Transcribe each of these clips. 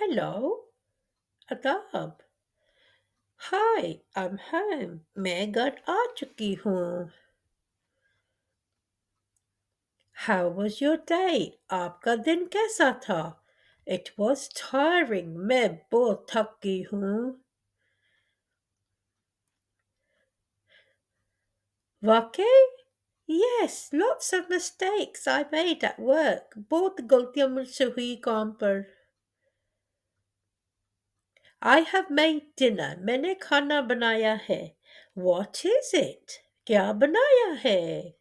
Hello, अदाब। Hi, I am home. मैं घर आ चुकी हूँ। How was your day? आपका दिन कैसा था? It was tiring. मैं बहुत थक गई हूँ। वाकई? Yes, lots of mistakes I made at work. बहुत गलतियां मुझसे हुई काम पर। I have made dinner. मैंने खाना बनाया है। What is it? क्या बनाया है?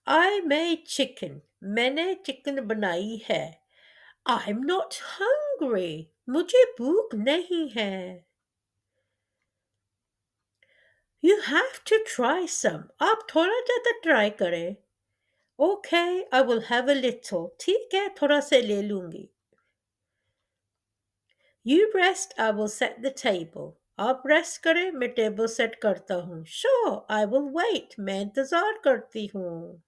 I made chicken. मैंने चिकन बनाई है। I'm not hungry. मुझे भूख नहीं है। You have to try some. आप थोड़ा ज़्यादा ट्राई करें। Okay, I will have a little. ठीक है, थोड़ा से ले लूंगी। You rest, I will set the table. आप रेस्ट करें, मैं टेबल सेट करता हूँ। Sure, I will wait. मैं इंतज़ार करती हूँ।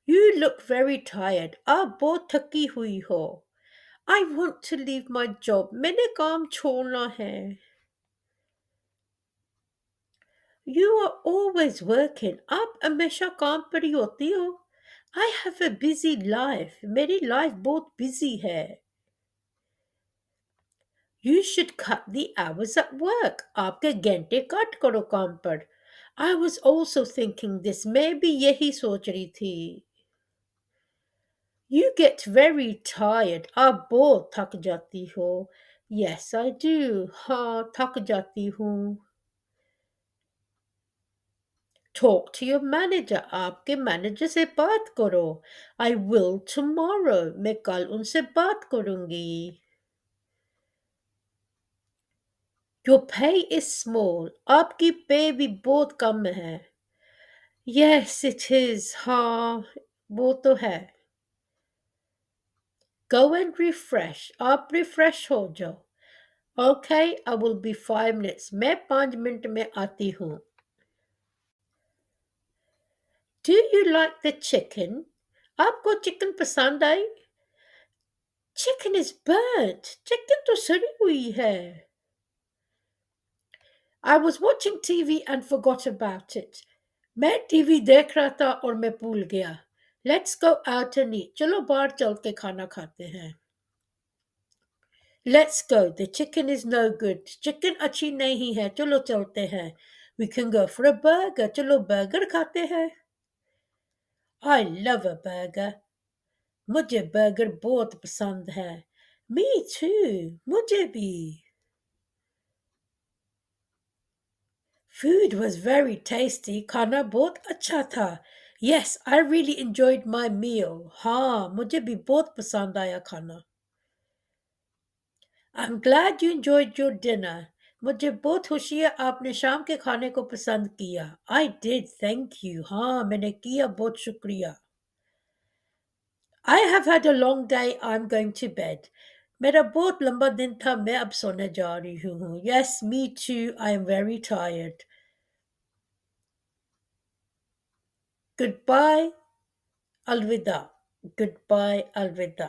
You look very tired. आप बहुत थकी हुई हो। I want to leave my job. मैंने काम छोड़ना है। You are always working. आप हमेशा काम पर ही होती हो। I have a busy life. मेरी लाइफ बहुत बिजी है। You should cut the hours at work. आपके घंटे कट करो काम पर। I was also thinking this. मैं भी यही सोच रही थी। You get very tired. आप बहुत थक जाती हो। Yes, I do. हाँ, थक जाती हूँ। Talk to your manager. आपके मैनेजर से बात करो। I will tomorrow. मैं कल उनसे बात करूंगी। Your pay is small. आपकी पे भी बहुत कम है। Yes, it is. हाँ, वो तो है। Go and refresh. आप रिफ्रेश हो जाओ। Okay, I will be 5 minutes. मैं 5 मिनट में आती हूँ। Do you like the chicken? आपको चिकन पसंद आई? Chicken is burnt. चिकन तो सड़ी हुई है। I was watching TV and forgot about it. मैं टीवी देख रहा था और मैं भूल गया। Let's go out and eat. चलो बाहर चल के खाना खाते हैं। Let's go. The chicken is no good. Chicken अच्छी नहीं है। चलो चलते हैं। We can go for a burger. चलो बर्गर खाते हैं। I love a burger. मुझे बर्गर बहुत पसंद है। Me too. मुझे भी। Food was very tasty. खाना बहुत अच्छा था। Yes, I really enjoyed my meal. हाँ, मुझे भी बहुत पसंद आया खाना। I'm glad you enjoyed your dinner. मुझे बहुत खुशी है आपने शाम के खाने को पसंद किया। I did, thank you. हाँ, मैंने किया, बहुत शुक्रिया। I have had a long day. I'm going to bed. मेरा बहुत लंबा दिन था। मैं अब सोने जा रही हूँ। Yes, me too. I am very tired. Goodbye. Alvida. Goodbye. Alvida.